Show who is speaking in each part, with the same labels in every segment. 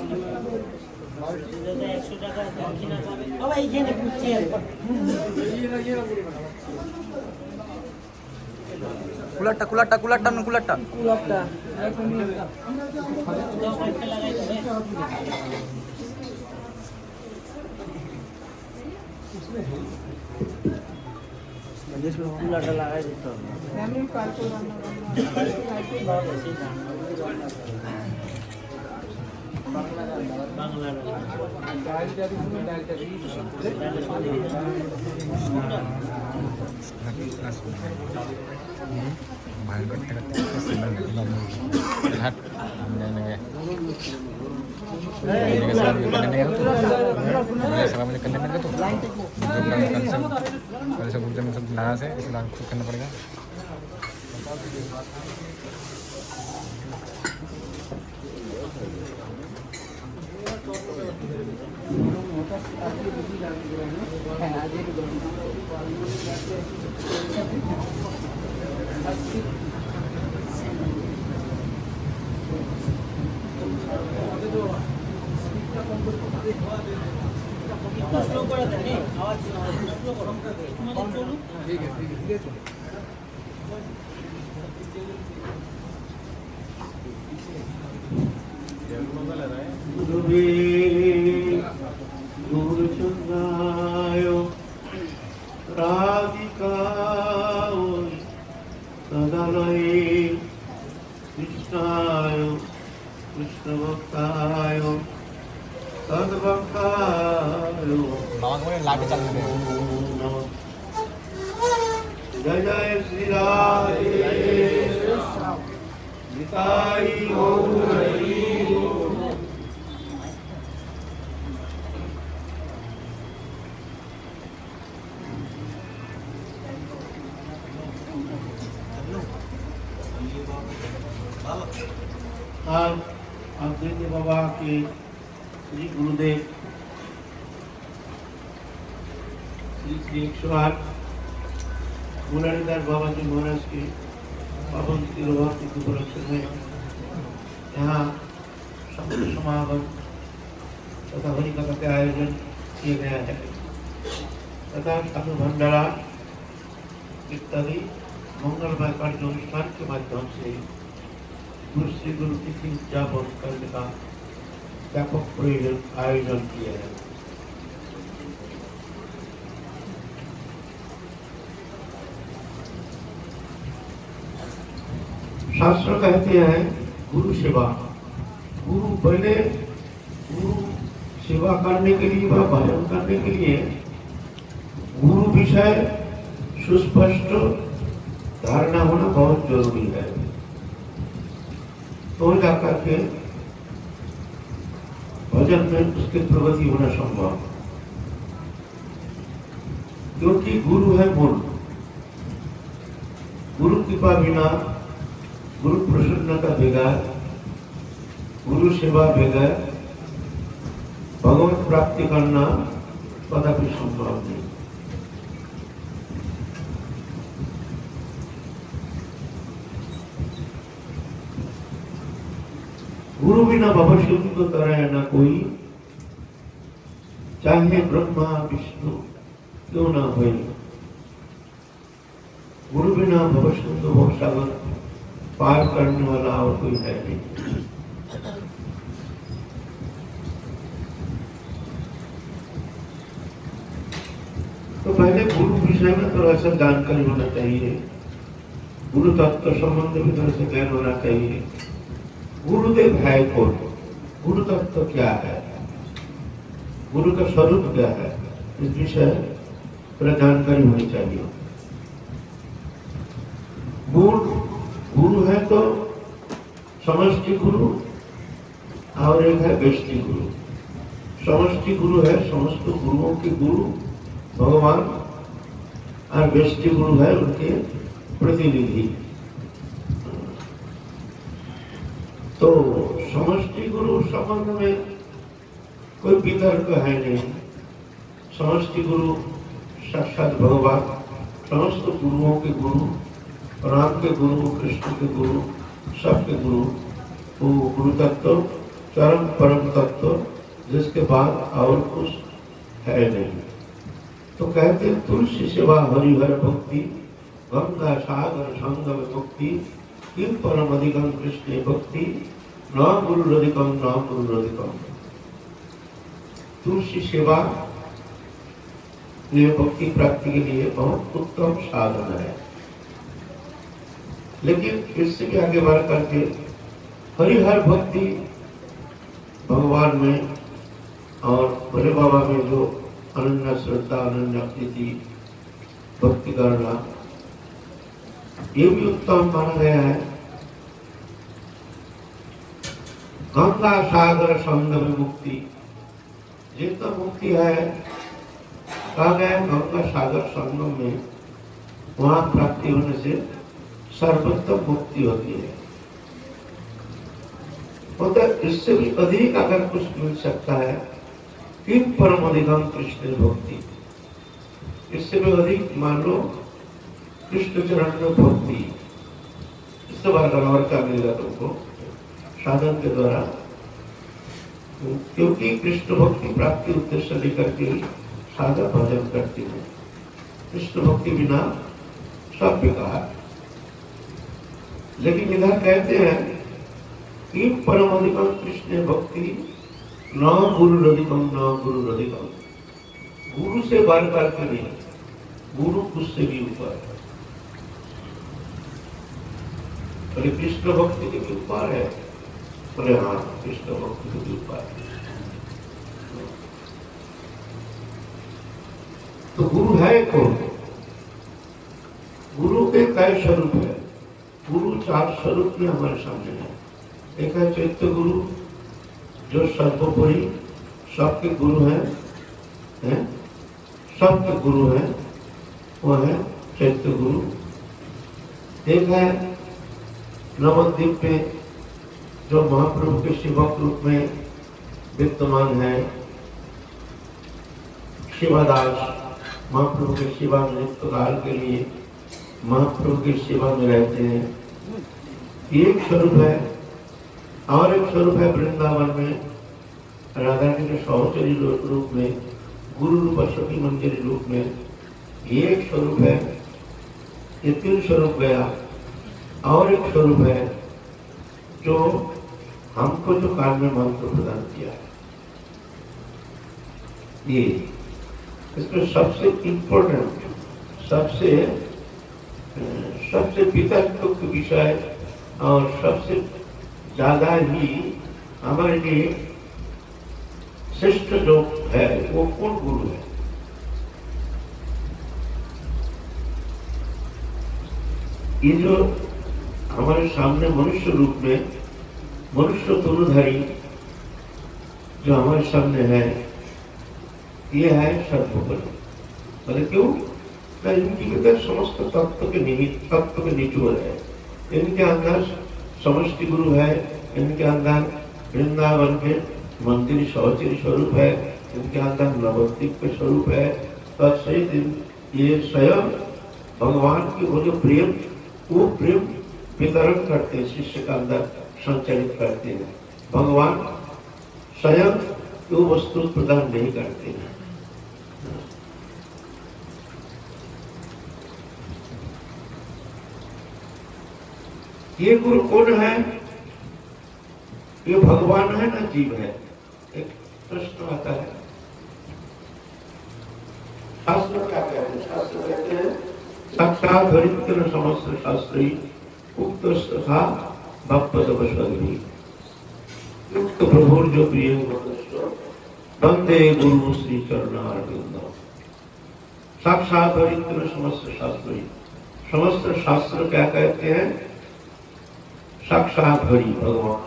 Speaker 1: 100 টাকা দক্ষিণা পাবে বাবা এইখানে চেয়ার
Speaker 2: কুলারটা কুলারটা কুলারটা না কুলারটা
Speaker 1: কুলারটা কুলারটা লাগাই দিতে হবে বাংলা
Speaker 2: बाहर करते करते हाथ करने तो सब नया से इसे खुद करना पड़ेगा
Speaker 1: स्लो করে দেন আওয়াজ স্লো করো তোমাদের চলুন ঠিক আছে
Speaker 3: गुरुचंद्राय राधिकाय तदलये कृष्णाय कृष्णभक्ताय तद्भक्ताय जय जय श्री राधे निताई गौर हरि आज अद्वैत बाबा के श्री गुरुदेव श्री श्री 108 मुरारीदास बाबा जी महाराज के पावन तिरुभाव के उपलक्ष्य में यहाँ समागम तथा हरि कथा के आयोजन किया गया है तथा साधु भंडारा इत्यादि मंगलमय कार्य अनुष्ठान के माध्यम से गुरु श्री गुरु तिथि उद्यापन करने का व्यापक आयोजन किया है। शास्त्र कहते हैं गुरु सेवा गुरु पहले गुरु सेवा करने के लिए व भजन करने के लिए गुरु विषय सुस्पष्ट धारणा होना बहुत जरूरी है तो जाकर के भजन में उसकी प्रगति होना संभव क्योंकि गुरु है मूल गुरु कृपा बिना गुरु प्रसन्नता बगैर गुरु सेवा बगैर भगवत प्राप्ति करना कदापि संभव नहीं। गुरु बिना भविष्य को तरह न कोई चाहे ब्रह्मा विष्णु क्यों ना हो गुरु बिना भविष्य सागर पार करने वाला और कोई है नहीं। तो पहले गुरु विषय में थोड़ा सा जानकारी होना चाहिए गुरु तत्व संबंध में थोड़ा सा ज्ञान होना चाहिए गुरुदेव है कौन गुरु तत्व क्या है गुरु का स्वरूप क्या है इस विषय पर जानकारी होनी चाहिए। मूल गुरु है तो समष्टि गुरु और एक है व्यष्टि गुरु। समष्टि गुरु है समस्त गुरुओं के गुरु भगवान और व्यष्टि गुरु है उनके प्रतिनिधि। तो समष्टि गुरु संबंध में कोई वितर्क है नहीं। समष्टि गुरु साक्षात भगवान समस्त गुरुओं के गुरु राम के गुरु कृष्ण के गुरु सबके गुरु वो गुरु तत्व चरम परम तत्व जिसके बाद और कुछ है नहीं। तो कहते हैं तुलसी सेवा हरिहर भक्ति गंगा सागर संगम मुक्ति किम परम अधिकम कृष्ण भक्ति न गुरु अधिकम न गुरु अधिकम। तुलसी सेवा ये भक्ति प्राप्ति के लिए बहुत उत्तम साधन है। लेकिन इससे भी आगे बढ़ करके हरिहर भक्ति भगवान में और भोले बाबा में जो अनन्य श्रद्धा अनन्य प्रीति भक्ति करना ये भी उत्तम माना गया है। गंगा सागर संगम मुक्ति जितना मुक्ति है कहा गया गंगा सागर संगम में वहां प्राप्ति होने से सर्वोत्तम मुक्ति होती है। मतलब इससे भी अधिक अगर कुछ मिल सकता है कि परम अधिकम कृष्ण भक्ति, इससे भी अधिक मान लो कृष्ण चरण में भक्ति, इससे बड़ा और क्या मिलेगा तुमको साधन के द्वारा। क्योंकि कृष्ण भक्ति प्राप्ति उद्देश्य लेकर के साधक भजन करती है। कृष्ण भक्ति बिना सब बेकार। लेकिन इधर कहते हैं कि परम अधिकम कृष्ण भक्ति न गुरु अधिकम न गुरु अधिकम। गुरु से बढ़ करके नहीं, गुरु उससे भी ऊपर है। बोले कृष्ण भक्ति के भी ऊपर है, बोले हाँ कृष्ण भक्ति के भी ऊपर है। तो गुरु है कौन? गुरु के कई स्वरूप है। गुरु 4 स्वरूप में हमारे सामने है। एक है चैत्य गुरु जो सर्वोपरि सबके गुरु हैं, सबके गुरु हैं, वो है चैत्य गुरु। एक है नवद्वीप में जो महाप्रभु के सेवक रूप में विद्यमान है, शिवादास महाप्रभु की सेवा में काल के लिए महाप्रभु की सेवा में रहते हैं। एक स्वरूप है। और एक स्वरूप है वृंदावन में राधा के सहचरी रूप में, गुरु रूप सखी मंदिर रूप में। एक स्वरूप है। ये 3 स्वरूप गया। और एक स्वरूप है जो हमको जो काल में मंत्र प्रदान किया है। ये इसमें सबसे इम्पोर्टेंट, सबसे वितर्क विषय और सबसे ज्यादा ही हमारे लिए श्रेष्ठ जो है वो कौन गुरु है? ये जो हमारे सामने मनुष्य रूप में मनुष्य तनुधारी जो हमारे सामने है, ये है सर्वोपरि। बोले क्यों? इनकी भीतर समस्त तत्व के निहित, तत्व के निचोड़ है। इनके अंदर समष्टि गुरु है, इनके अंदर वृंदावन के मंदिर सहचरी स्वरूप है, इनके अंदर नवद्वीप के स्वरूप है। तत्सहित ये स्वयं भगवान की वो जो प्रेम, वो प्रेम वितरण करते हैं, शिष्य का अंदर संचालित करते हैं। भगवान स्वयं वो वस्तु प्रदान नहीं करते हैं। ये गुरु कौन है? ये भगवान है ना जीव है? एक प्रश्न आता है। शास्त्र क्या कहते हैं? शास्त्र कहते हैं साक्षात हरित्र समस्त शास्त्री उक्त तथा भक्तवशि युक्त प्रभुर जो प्रिय वंदे गुरु श्री चरणारविंद। साक्षात हरित्र समस्त शास्त्री। समस्त शास्त्र क्या कहते हैं? साक्षात हरि भगवान।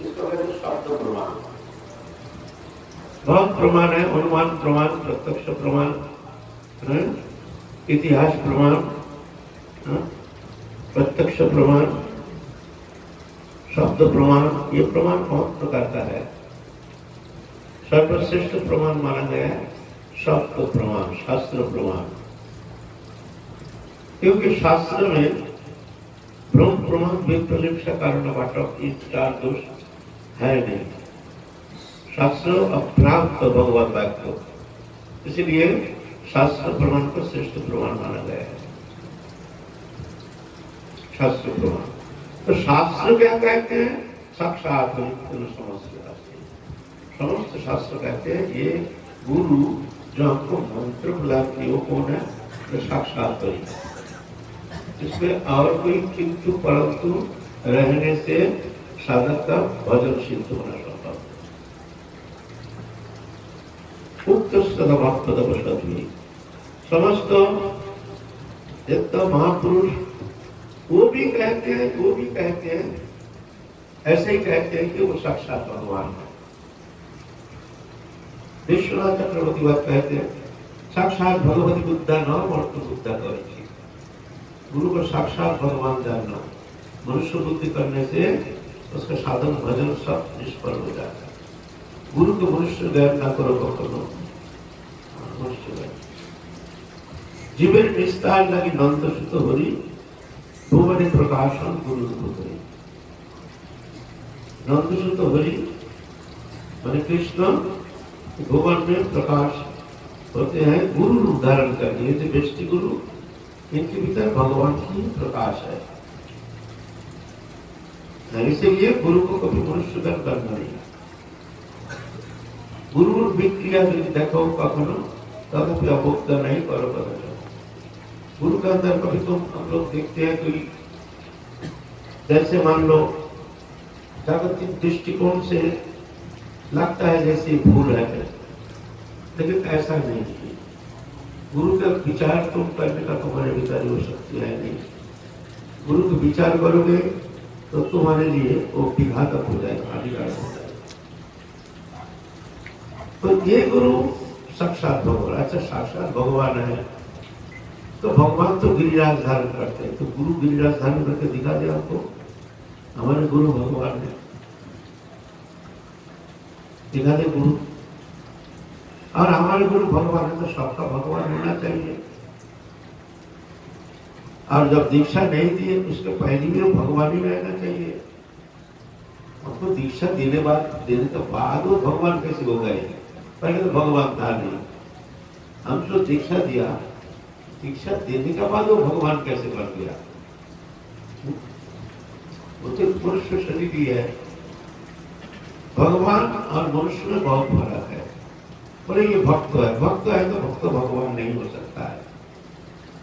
Speaker 3: इसको कहते हैं शब्द प्रमाण। बहुत प्रमाण है, अनुमान प्रमाण, प्रत्यक्ष प्रमाण, इतिहास प्रमाण, प्रत्यक्ष प्रमाण, शब्द प्रमाण। ये प्रमाण बहुत प्रकार का है। सर्वश्रेष्ठ प्रमाण माना गया है शब्द प्रमाण, शास्त्र प्रमाण। क्योंकि शास्त्र में ब्रह्म प्रमाण विप्रलिप्सा कारण वाटक, ये 4 दोष है नहीं। शास्त्र अप्राप्त भगवत वाक्य, इसलिए शास्त्र प्रमाण को श्रेष्ठ प्रमाण माना गया है। शास्त्र प्रमाण, तो शास्त्र क्या कहते हैं? साक्षात समस्त शास्त्र कहते हैं ये गुरु जो हमको मंत्र प्रदान किए वो कौन है? तो साक्षात इसमें और कोई किंतु परंतु रहने से साधक का भजन सिद्ध होना संभव। उक्त सदभापदवशति समस्त जितना महापुरुष वो भी कहते हैं ऐसे ही कहते हैं कि वो साक्षात भगवान है। विश्वनाथ चक्रवर्ती बात कहते हैं साक्षात भगवती बुद्धा न वर्त बुद्धा करेगी। गुरु को साक्षात भगवान जानना, मनुष्य बुद्धि करने से उसका साधन भजन सब निष्फल हो जाता है। गुरु को मनुष्य ज्ञान ना करो कखनो, मनुष्य ज्ञान जीवन विस्तार लगी नंद सुत हरि भुवने प्रकाशन गुरु हरि। नंद सुत हरि माने कृष्ण भुवन में प्रकाश होते हैं, गुरु रूप धारण करके। ये जो व्यष्टि गुरु, इनके भीतर भगवान की प्रकाश है। इसीलिए गुरु को कभी मनुष्य करना नहीं। गुरु विक्रिया यदि देखो कखनो तदपि अभुक्त नहीं करो करो। गुरु के अंदर कभी तो हम लोग देखते हैं कोई, जैसे मान लो जागतिक दृष्टिकोण से लगता है जैसे भूल है, लेकिन ऐसा नहीं है। गुरु का विचार तुम करने का तुम्हारे भीतर हो सकती है नहीं। गुरु का विचार करोगे तो तुम्हारे लिए वो विघातक हो जाएगा, हानिकारक हो जाएगा। तो ये गुरु साक्षात भगवान। अच्छा, साक्षात भगवान है तो भगवान तो गिरिराज धारण करते हैं, तो गुरु गिरिराज धारण करके दिखा दे आपको। हमारे गुरु भगवान है, दिखा दे गुरु। और हमारे गुरु भगवान है तो सबका भगवान होना चाहिए। और जब दीक्षा नहीं दी उसके पहले भी वो भगवान ही रहना चाहिए। हमको दीक्षा देने के बाद वो भगवान कैसे हो गए? पहले तो भगवान था नहीं। हम जो दीक्षा दिया, दीक्षा देने के बाद वो भगवान कैसे बन गया? वो तो मनुष्य शरीर ही है। भगवान और मनुष्य में बहुत फर्क है। बोले ये भक्त है, भक्त है तो भक्त भगवान नहीं हो सकता है।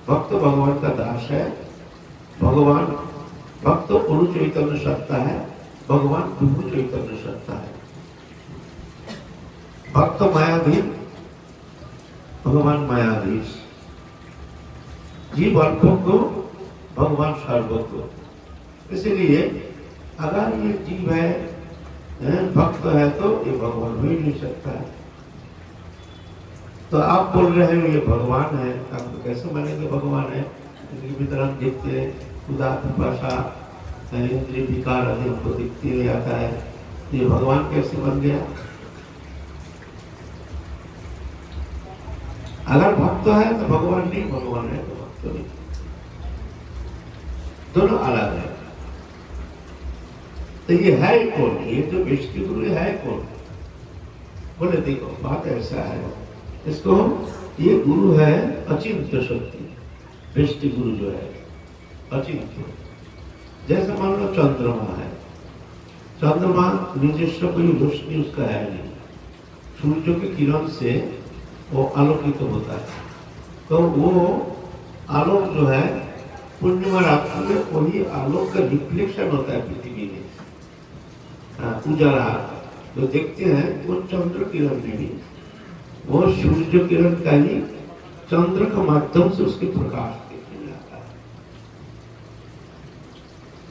Speaker 3: भक्त भगवान का दास है। भगवान भक्त गुरु चैतन्य सत्ता है, भगवान गुरु चैतन्य सत्ता है। भक्त मायाधीन, भगवान मायाधीश। जीव अल्पों भगवान सर्वज्ञ। इसलिए अगर ये जीव है, भक्त है तो ये भगवान हो ही नहीं सकता है। तो आप बोल रहे हो ये भगवान है, आप तो कैसे मानेंगे भगवान है? इनके भीतर हम देखते हैं खुदा पिपासा इंद्रिय विकार आदि हमको दिखते हुए आता है। ये भगवान कैसे बन गया? अगर भक्त है तो भगवान नहीं, भगवान है तो भक्त नहीं, दोनों अलग है। तो ये है कौन? ये जो व्यष्टि गुरु है कौन? बोले देखो बात ऐसा है, इसको ये गुरु है अचिंत्य शक्ति। व्यष्टि गुरु जो है अचिंत्य। जैसे मान लो चंद्रमा है, चंद्रमा निजस्व कोई रोशनी उसका है नहीं, सूर्य के किरण से वो आलोकित तो होता है। तो वो आलोक जो है पूर्णिमा रात्रि में वही आलोक का रिफ्लेक्शन होता है पृथ्वी में। उजाला जो देखते हैं वो चंद्र किरण नहीं, वो सूर्य किरण का ही चंद्र के माध्यम से उसके प्रकाश देखने में आता है।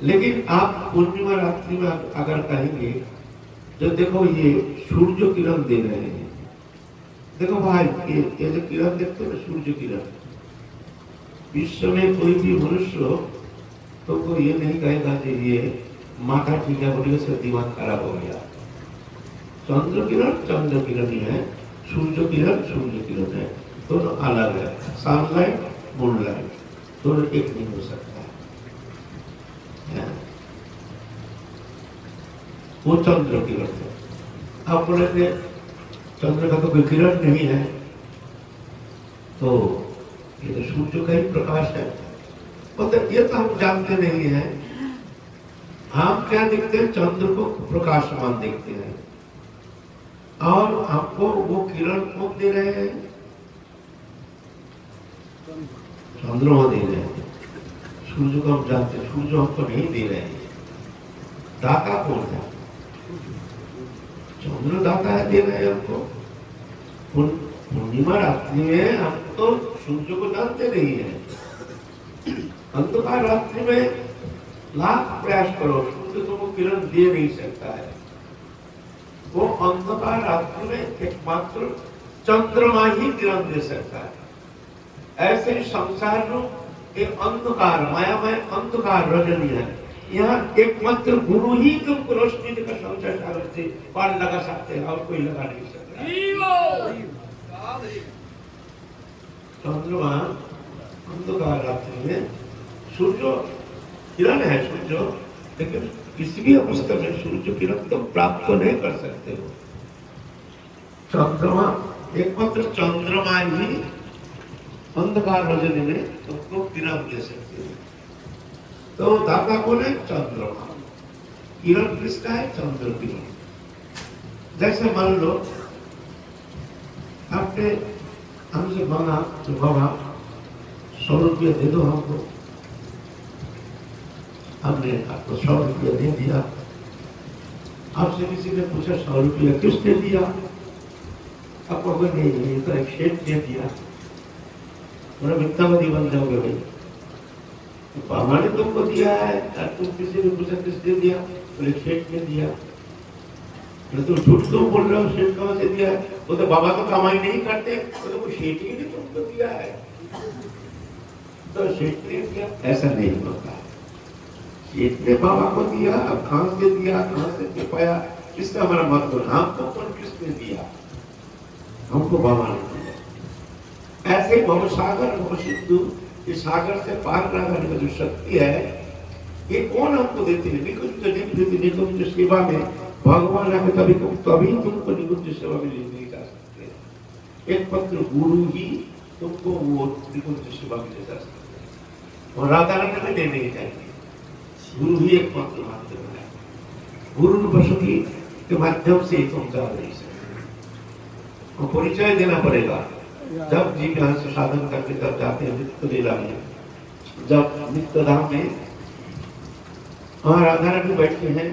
Speaker 3: लेकिन आप पूर्णिमा रात्रि में अगर कहेंगे जो देखो ये सूर्य किरण दे रहे हैं, देखो भाई ये जो किरण देखते हो सूर्य किरण, विश्व में कोई भी मनुष्य तो कोई ये नहीं कहेगा कि ये माथा ठीक है बोलिए से दिमाग खराब हो गया। चंद्र किरण ही है, सूर्य किरण है, दोनों अलग है। सनलाइट मूनलाइट दोनों एक नहीं हो सकता है। वो चंद्र किरण है। आप बोले थे चंद्र का तो कोई किरण नहीं है, तो ये तो सूर्य का ही प्रकाश है। मतलब ये तो हम जानते नहीं है। हम क्या देखते हैं, चंद्र को प्रकाशमान देखते हैं, और हमको वो किरण कौन दे रहे हैं, चंद्रमा दे रहे हैं। सूर्य को हम जानते हैं, सूर्य हमको नहीं दे रहे हैं। दाता कौन है, चंद्र दाता है, दे रहे हैं हमको। पूर्णिमा रात्रि में हम तो सूर्य को जानते नहीं है। अंधकार रात्रि में लाख प्रयास करो, सूर्य तुमको किरण दे नहीं सकता है। वो अंधकार रात्रि में एकमात्र चंद्रमा ही किरण दे सकता है। ऐसे ही संसार में एक अंधकार, मायामय अंधकार रजनी है। यहाँ एकमात्र गुरु ही तुमको रोशनी देकर संसार से पार लगा सकते हैं, और कोई लगा नहीं सकता। चंद्रमा अंधकार रात्रि में, सूर्य किरण है सूर्य, लेकिन किसी भी अवस्था में सूर्य किरण तो प्राप्त नहीं कर सकते हो। चंद्रमा, एकमात्र चंद्रमा ही अंधकार रजनी में तुमको किरण दे सकते हो। तो दाता कौन है, चंद्रमा। किरण किसका है, चंद्र किरण। जैसे मान लो आपने हमसे मांगा तो बाबा 100 रुपया दे दो हमको, हमने आपको 100 रुपया दे दिया। आपसे किसी ने पूछा 100 रुपया किसने दिया, आपको अगर नहीं तो एक शेठ दे दिया, बड़ा मिथ्यावादी बन जाओगे भाई। तो बाबा ने तुमको दिया है, तुम किसी ने पूछा किसने दिया, बोले शेठ ने दिया। तुम झूठ क्यों बोल रहे हो, शेठ कहाँ से दिया है? वो तो बाबा तो कमाई नहीं करते, वो तो शेठ ही ने तुमको दिया है। तो शेठ ने दिया, ऐसा नहीं होता। शेठ ने बाबा को दिया, अब कहाँ से दिया, कहाँ से पाया, इसका हमारा मतलब हमको कौन किसने दिया, हमको बाबा ने दिया। ऐसे भवसागर भवसिंधु, इस सागर से पार लगाने का जो शक्ति है, ये कौन हमको देती है? निकुंज सेवा में भगवान आके तभी तुमको निकुंज सेवा में ले जा सकते हैं। एक पत्र गुरु ही तुमको वो निकुंज सेवा में ले जा सकते हैं, और राधा रानी में ले नहीं जाएंगे। गुरु ही एक पत्र माध्यम है। गुरु बसुकी के माध्यम से तुम जा नहीं सकते, परिचय देना पड़ेगा। जब जीव यहाँ से साधन करके जब जाते हैं नित्य लीला में, जब नित्य धाम में वहाँ राधा रानी बैठे हैं,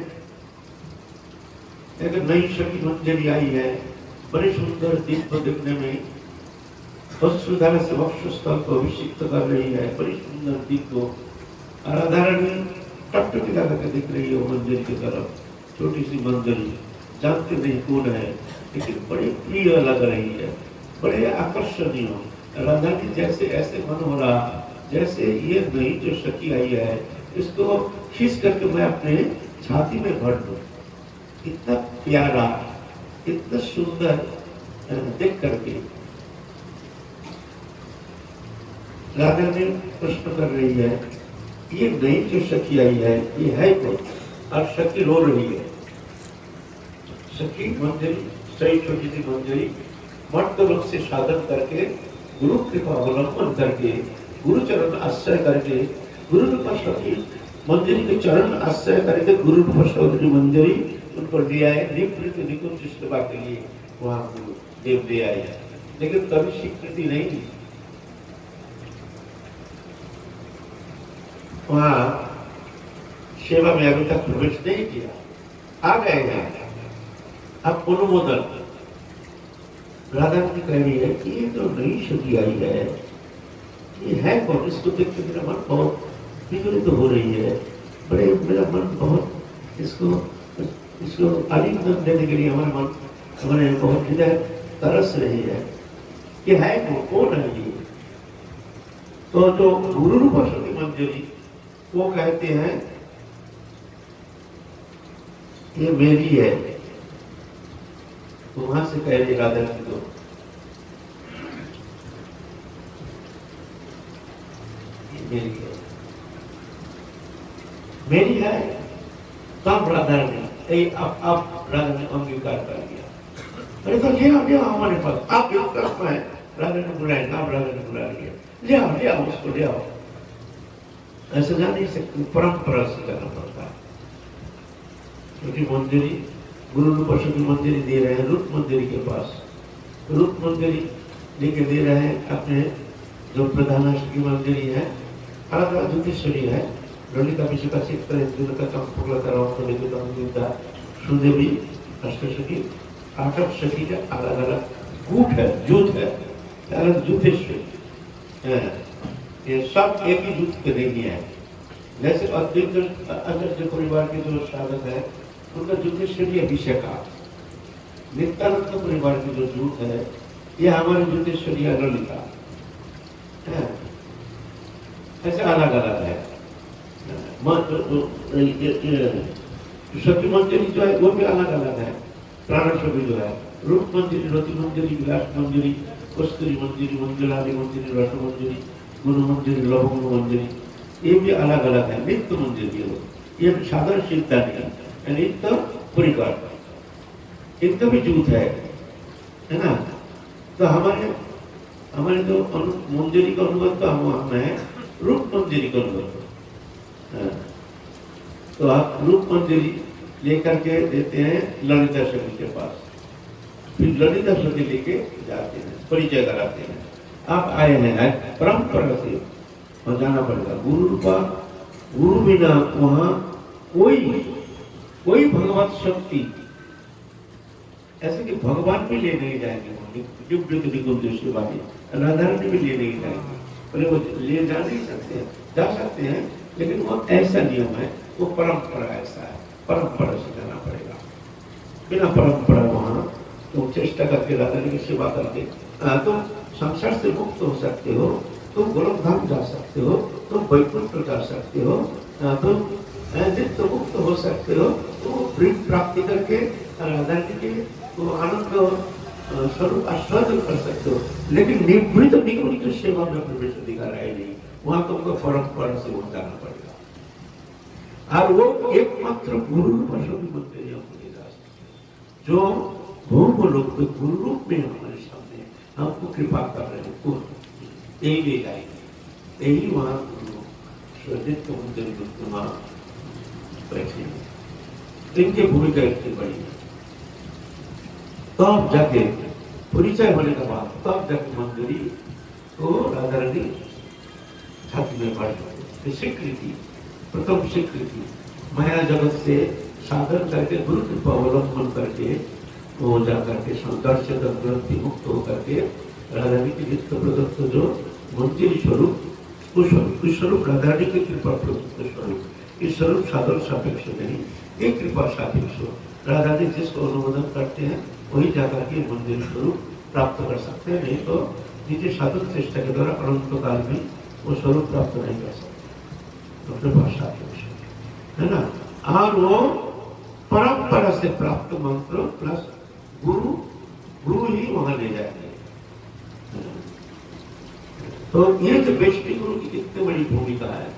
Speaker 3: एक नई सखी मंजरी आई है, बड़े सुंदर दिव्य देखने में, वसुधारा से वक्षस्थल को अभिषिक्त कर रही है, बड़ी सुंदर दिव्य। राधा रानी टपटपी लगा के दिख रही है वो मंजरी की तरफ, छोटी सी मंजरी, जानते नहीं कौन है, लेकिन बड़ी प्रिय लग रही है, बड़े आकर्षणीय। राधा की जैसे ऐसे मन हो रहा जैसे ये नई जो सखी आई है, इसको खींच करके मैं अपने छाती में भर दूं। इतना प्यारा, इतना सुंदर देख करके राधा ने प्रश्न कर रही है, ये नई जो सखी आई है ये है कौन? और सखी रो रही है। सखी मंजरी, सही छोटी सी मंजरी, मर्द रूप से साधन करके, गुरु कृपा अवलंबन करके, गुरु चरण आश्रय करके, गुरु कृपा सखी मंजरी के चरण आश्रय करके गुरु रूप सहोदरी मंजरी उनको ले आए निकुंज सेवा के लिए। वहां गुरु देव ले आए, लेकिन कभी स्वीकृति नहीं दी। वहां सेवा में अभी तक प्रवेश नहीं किया। आ गए हैं अब अनुमोदन। राधा जी कह रही है कि ये जो नई सखी आई है ये है कौन? इसको देख के मेरा मन बहुत विचलित हो रही है, बड़े मेरा मन बहुत इसको आलिंगन देने के लिए हमारे बहुत हृदय तरस रही है। ये है कौन है ये? तो जो गुरु रूप सखी मंजरी वो कहते हैं ये मेरी है। तो वहां से कह रही राधा जी को मेरी है, तब राधा ने अब राजा ने अंगीकार कर लिया। अरे तो ले आओ हमारे पास, आप एक तरफ में राजा ने बुलाया, नाम राजा ने बुला लिया, ले आओ उसको ले आओ। ऐसा जा नहीं सकते, परंपरा से जाना पड़ता है। क्योंकि मंदिरी गुरु रूप की मंदिरी दे रहे हैं रूप मंदिरी के पास, रूप मंदिरी लेके दे रहे हैं अपने जो प्रधानाष्टकी मंदिरी है, अलग ज्योतिषरी है, ललिता का चित्र सुदेवी अष्टसखी, आठक का अलग अलग कूट है, जूथ है, अलग ज्योतिषरी, ये सब एक ही जूथ के नहीं है। जैसे अद्वैत परिवार के जो साधक है उनका ज्योतिषरी अभिषेका, नित्यानंद परिवार की जो जूथ है ये हमारे ज्योतिषरी ललिता, ऐसे अलग अलग है। सत्य मंदिर जो है वो भी अलग अलग है, प्राणेश्वरी जो है, रूप मंदिर, रति मंदिर, विलास मंदिर, कस्तूरी मंदिर, मंजुलादि मंदिर, रस मंदिर, गुरु मंदिर, लवंग मंदिर, ये भी अलग अलग है। नित्य मंदिर ये साधारण चिंता नहीं, नित्य परिवार इनका भी जूथ है ना। तो हमारे जो मंदिर का अनुगत तो हम है रूप मंदिर का अनुगत। तो आप रूप मंदिरी लेकर के देते हैं ललिता सखी के पास, फिर ललिता सखी लेके जाते हैं, परिचय कराते हैं। आप आए हैं परंपरा से और जाना पड़ेगा। गुरु रूपा, गुरु बिना वहां कोई भगवत शक्ति, ऐसे कि भगवान भी ले नहीं जाएंगे, राधा रानी भी ले नहीं जाएंगे, बोले वो ले जा नहीं सकते, जा सकते हैं, लेकिन वो ऐसा नियम है, वो परंपरा ऐसा है, परंपरा से जाना पड़ेगा। बिना परंपरा वहाँ तुम चेष्टा करके राधा रानी की सेवा करके तुम संसार से मुक्त हो सकते हो, तुम गोलोक धाम जा सकते हो, तुम वैकुंठ जा सकते हो, तुम नित्य मुक्त हो सकते हो, तुम प्राप्ति करके राधा रानी के आनंद स्वरूप आस्वादन कर सकते हो। लेकिन निवृत्त निगुणी की सेवा में प्रवेश अधिकार है नहीं, वहां तुमको परंपरा से वहां जाना पड़ेगा। और वो एकमात्र गुरु मंदिर जो भूम लोक में गुरु रूप में हमारे सामने हमको कृपा कर रहे हैं, यही ले जाएंगे, यही वहां नित्य मंदिर वहां बैठे, इनकी भूमिका इतनी बड़ी है। तब जाके परिचय होने के बाद तब जाके मंदिरी तो राधा रानी छाती में बढ़ स्वीकृति, प्रथम स्वीकृति माया जगत से साधन करके गुरु कृपा अवलंबन करके वो जाकर के सौंदर्य ग्रंथि मुक्त होकर के राधा रानी के नित्य प्रदत्त जो मंदिर स्वरूप उस स्वरूप राधा रानी की कृपा प्रदत्त स्वरूप, इस स्वरूप साधन सापेक्ष नहीं, एक कृपा सापेक्ष। राधा रानी जिसको अनुमोदन करते हैं वही जाकर के मंदिर स्वरूप प्राप्त कर सकते हैं, नहीं तो निजी साधन चेष्टा के द्वारा अनंत काल में वो स्वरूप प्राप्त नहीं कर सकते, अपने पास सापेक्ष है ना। और वो परंपरा से प्राप्त मंत्र प्लस गुरु ही वहां ले जाएंगे। तो ये जो वैष्णव गुरु की कितनी बड़ी भूमिका है,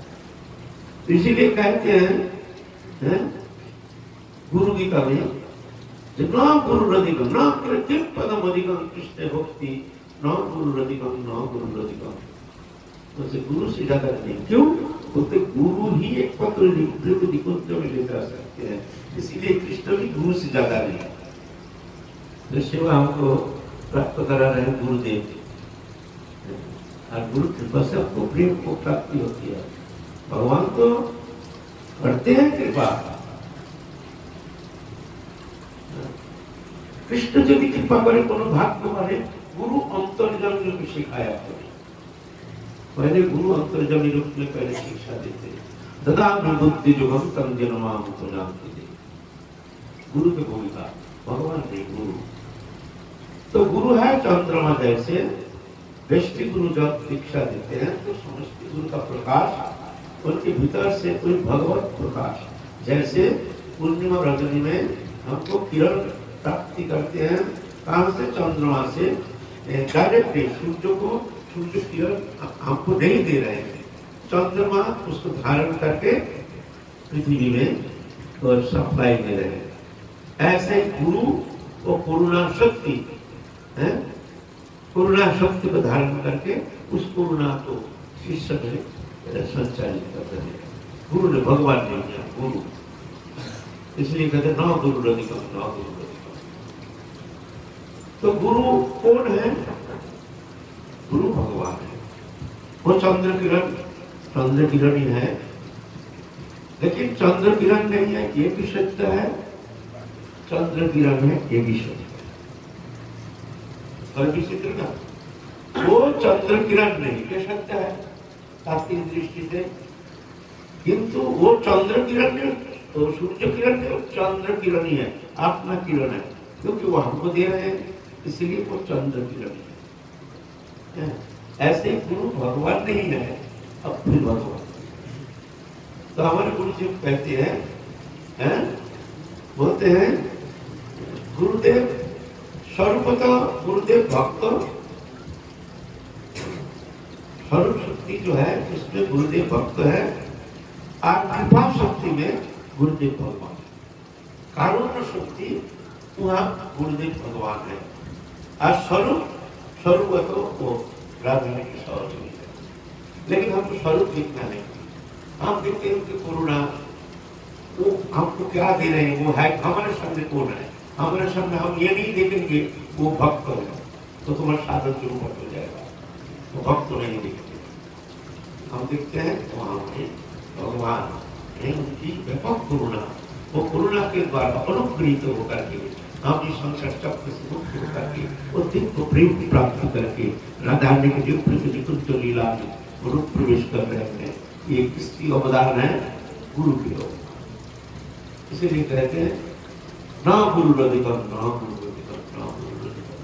Speaker 3: इसीलिए कहते हैं गुरु गीता में न गुरु रधिकम न कृत्रिम पदम अधिकम कृष्ण भक्ति, न गुरु रधिकम न गुरु रधिकम। तो गुरु से ज्यादा नहीं, क्यों बोलते गुरु ही एक पत्र निकुंज में ले जा सकते हैं, इसीलिए कृष्ण भी गुरु से ज्यादा नहीं। जो सेवा हमको प्राप्त करा रहे हैं गुरुदेव, और गुरु कृपा से आपको प्रेम को प्राप्ति होती है। भगवान तो करते हैं कृपा, कृष्ण यदि कृपा करे कोनो भाग्य माने गुरु अंतर्जमी को सिखाया करे। पहले गुरु अंतर्जमी रूप में पहले शिक्षा देते, ददा बुद्धि जुगम तम जन्माम को जानते थे। गुरु की भूमिका भगवान ने गुरु, तो गुरु है चंद्रमा जैसे, वैष्णव गुरु जब शिक्षा देते हैं तो समष्टि गुरु का प्रकाश उनके भीतर से कोई भगवत प्रकाश, जैसे पूर्णिमा रजनी में हमको किरण प्राप्ति करते हैं, कहां से, चंद्रमा से डायरेक्टली, सूर्य को सूर्य किरण हमको नहीं दे रहे हैं, चंद्रमा उसको धारण करके पृथ्वी में तो सप्लाई दे रहे हैं। ऐसे गुरु और करुणा शक्ति है, करुणा शक्ति को धारण करके उस करुणा को शिष्य में संचालित करते हैं। गुरु ने भगवान ने दिया गुरु, इसलिए कहते न गुरु रधिकम न गुरु रधिकम। तो गुरु कौन है? गुरु भगवान है। वो चंद्र किरण ही है, लेकिन चंद्र किरण नहीं है ये भी सत्य है, चंद्र किरण है ये भी सत्य है। और विचित्र ना, वो चंद्र किरण नहीं ये सत्य है तात्विक दृष्टि से, किंतु वो चंद्र किरण नहीं, तो सूर्य किरण नहीं, चंद्र किरण ही है, आत्मा किरण है, क्योंकि वो हमको दे रहे हैं इसलिए वो चंद्र किरण है। ऐसे गुरु भगवान नहीं है, अब फिर भगवान। तो हमारे गुरु जी कहते हैं, बोलते हैं गुरुदेव सर्वप्रथम गुरुदेव भक्त सर्व शक्ति जो है इसमें गुरुदेव भक्त है, और कृपा शक्ति में गुरुदेव भगवान, कारुण्य शक्ति वहाँ गुरुदेव भगवान है, और स्वरूप तो वो राधा की स्वरूप है। लेकिन हमको स्वरूप दिखना नहीं, हम देखते हैं उनकी करुणा, वो हमको क्या दे रहे हैं, वो है हमारे सामने कौन है, हमारे सामने हम ये नहीं देखेंगे वो भक्त है तो तुम्हारा साधन शुरू हो जाएगा, वो भक्त तो नहीं देखते, हम देखते हैं वहाँ भगवान है, उनकी व्यापक करुणा, वो करुणा के द्वारा अनुग्रहित होकर के हम इस संसार चक्र से मुक्त होकर के वो दिव्य प्रेम की प्राप्ति करके राधा रानी के दिव्य निकुंज लीला में रूप प्रवेश कर रहे हैं। ये किसकी अवदान है? गुरु की अवदान। इसीलिए कहते हैं ना गुरु रधिकम ना गुरु रधिकम ना गुरु रधिकम।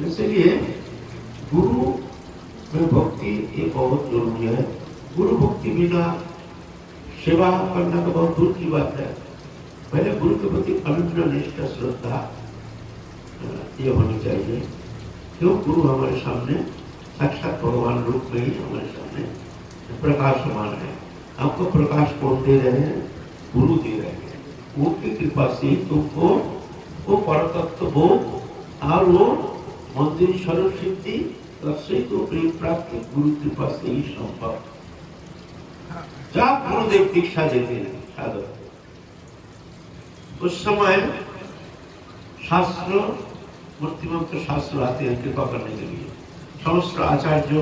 Speaker 3: इसलिए गुरु में भक्ति ये बहुत जरूरी है। गुरु भक्ति बिना सेवा करना तो बहुत दूर की बात है। पहले गुरु के प्रति अनन्य निष्ठा श्रद्धा ये होनी चाहिए, क्यों? गुरु हमारे सामने साक्षात भगवान रूप में ही हमारे सामने प्रकाशमान है। आपको प्रकाश कौन दे रहे हैं? गुरु दे रहे हैं। उनकी कृपा से तुमको वो परतत्व बोध और वो मंदिर स्वरूप सिद्धि तत्से तो प्रेम प्राप्ति गुरु कृपा से ही संभव। जब गुरुदेव दीक्षा देते हैं साधक, उस समय शास्त्र मूर्तिमंत शास्त्र आते हैं कृपा करने के लिए, समस्त आचार्य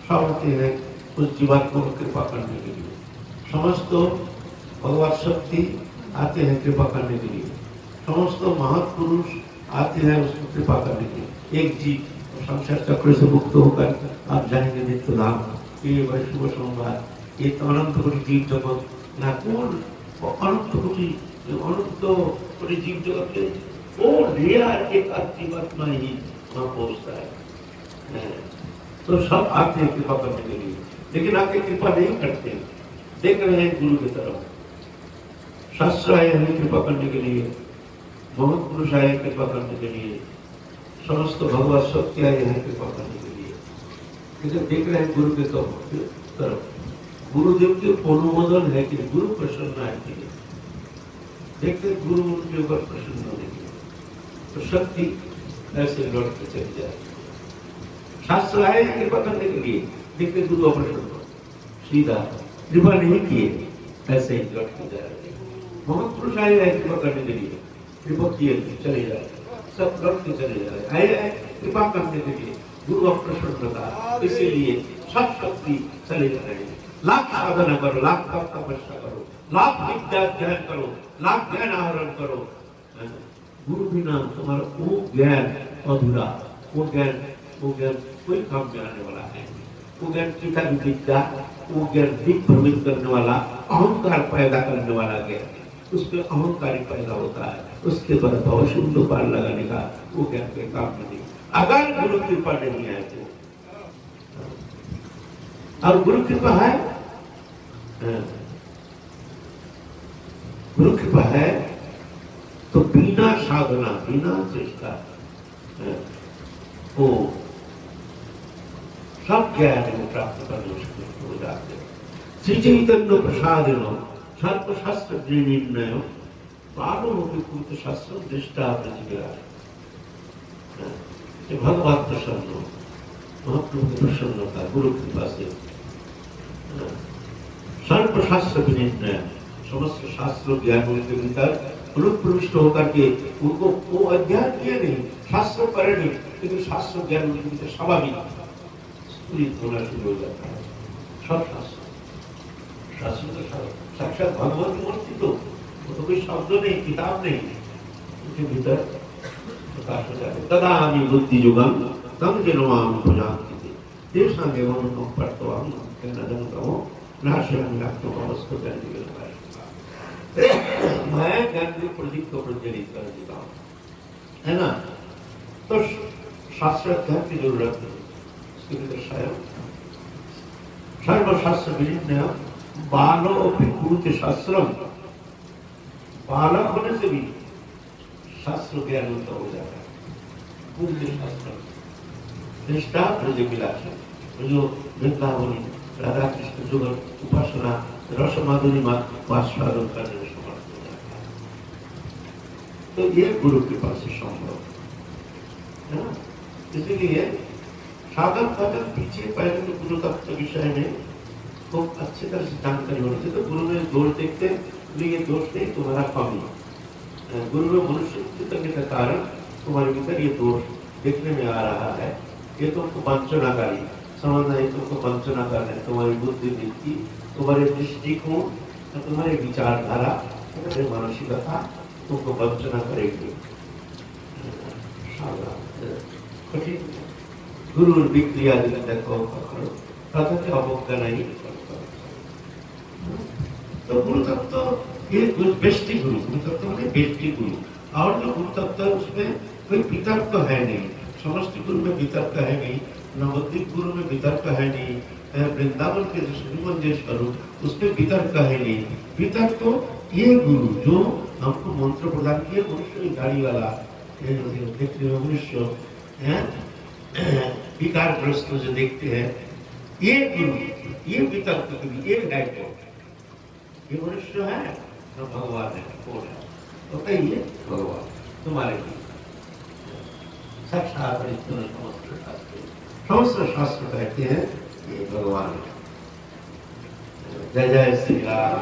Speaker 3: सब आते हैं उस जीवात्मा को कृपा करने के लिए, समस्त भगवत शक्ति आते हैं कृपा करने के लिए, समस्त महापुरुष आते हैं उसको कृपा करने के लिए। एक जीव संसार चक्र से मुक्त होकर आप जाएंगे नित्य धाम। ये वैष्णव सोमवार ये तो अनंत कोटि जीव जगत ना कौन अनंत कोटि जीव जगत के वो रियल एक जीवात्मा ही वहाँ पहुँचता है। तो सब आते हैं कृपा करने के लिए, लेकिन आके कृपा नहीं करते। देख रहे हैं गुरु की तरफ, शास्त्र आए हैं कृपा करने के लिए, बहुत पुरुष आए कृपा करने के लिए, समस्त भगवत शक्ति आए हैं कृपा करने के लिए, लेकिन देख रहे हैं गुरु के तरफ। गुरुदेव के अनुमोदन है कि गुरु प्रसन्न है कि देखते गुरु उनके ऊपर प्रसन्न होने के तो शक्ति ऐसे लौट के चली जाए। शास्त्र आए कृपा करने के लिए, देखते गुरु अप्रसन्न सीधा कृपा नहीं किए, ऐसे ही लौट के जा रहे। बहुत पुरुष आए हैं कृपा करने के लिए, कृपा किए चले जा रहे, सब लौट के चले जा रहे। आए हैं कृपा करने के लिए, गुरु अप्रसन्नता, इसीलिए सब शक्ति चले जा रहे हैं। लाख साधना करो, लाख तपस्या करो, लाख विद्या अध्ययन करो, लाख ज्ञान आहरण करो, गुरु बिना तुम्हारा वो ज्ञान अधूरा, वो ज्ञान कोई काम में आने वाला है। वो ज्ञान चिता विद्या, वो ज्ञान दिक भ्रमित करने वाला, अहंकार पैदा करने वाला ज्ञान, उसमें अहंकारी पैदा होता है, उसके द्वारा भवशुद्ध पार लगाने का वो ज्ञान के काम में नहीं। अगर गुरु कृपा नहीं है तो, और गुरु कृपा है, गुरु कृपा है तो बिना साधना बिना चेष्टा वो सब ज्ञान को प्राप्त करने हो जाते। श्री चैतन्य प्रसाद सर्वशास्त्र निर्णय बालों के पूर्ण शास्त्र दृष्टा प्रतिविराज भगवान प्रसन्न महाप्रभु की प्रसन्नता गुरु कृपा से सर्वशास्त्र विनिर्णय समस्त शास्त्र ज्ञान के भीतर लोग प्रविष्ट होकर के उनको वो अध्ययन किए नहीं, शास्त्र पढ़े नहीं, लेकिन शास्त्र ज्ञान उनके भीतर स्वाभाविक स्फुरित होना शुरू हो जाता है। सब शास्त्र तो साक्षात भगवान की मूर्ति, तो वो तो कोई शब्द नहीं, किताब नहीं, उनके भीतर प्रकाश हो जाता है। तदानी बुद्धि युगम तम जनवाम भुजान्ति तेषां एवं पठ्तवाम कहना जानता हूँ नाशयन लाखों का वस्तु करने के लिए मैं ज्ञान के प्रदीप को प्रज्वलित कर देता हूँ, है ना। तो शास्त्र ज्ञान की जरूरत नहीं, इसके भीतर सर्वशास्त्र विनिर्णय बालो विभूत शास्त्रम, बालक होने से भी शास्त्र ज्ञान उनका हो जाता है। पूर्ण शास्त्र निष्ठा ब्रज विलास, जो वृंदावनी राधा कृष्ण जुगल उपासना रस माधुरी वास्वादन करने में समर्थ हो जाता है। तो ये गुरु कृपा से संभव है ना। इसलिए साधन साधन पीछे पहले तो गुरु तत्व विषय में तो अच्छी तरह से जानकारी होनी चाहिए। तो गुरु में दोष देखते ये दोष नहीं, तुम्हारा कमी। गुरु में मनुष्य करने का कारण तुम्हारे भीतर ये दोष देखने में आ रहा है, ये तुमको वंचनाकारी समझना है, तुमको वंचना करना है। तुम्हारी बुद्धि वृत्ति, तुम्हारे दृष्टिकोण, तुम्हारे विचारधारा, तुम्हारे मानसिकता तुमको वंचना करेगी। कठिन गुरु विक्रिया देखो तथा अवज्ञा नहीं। तो गुरु तत्व ये बेष्टि गुरु, गुरु तत्व माने बेष्टि गुरु। और जो गुरु तत्व उसमें कोई वितर्क है नहीं, समष्टि गुरु में वितर्क है नहीं, नवद्वीप गुरु में वितर्क है नहीं, वृंदावन के जो श्रीमंदिर स्वरूप उसमें वितर्क है नहीं। वितर्क तो ये गुरु जो हमको मंत्र प्रदान किए, मनुष्य गाड़ी वाला देखते हैं, मनुष्य विकारग्रस्त जो देखते हैं, ये गुरु, ये वितर्क गुरु, ये है ये मनुष्य है तो भगवान है, कौन है तो कहिए भगवान तुम्हारे लिए साक्षात समस्त शास्त्र कहते हैं ये भगवान है। जय जय श्री राम।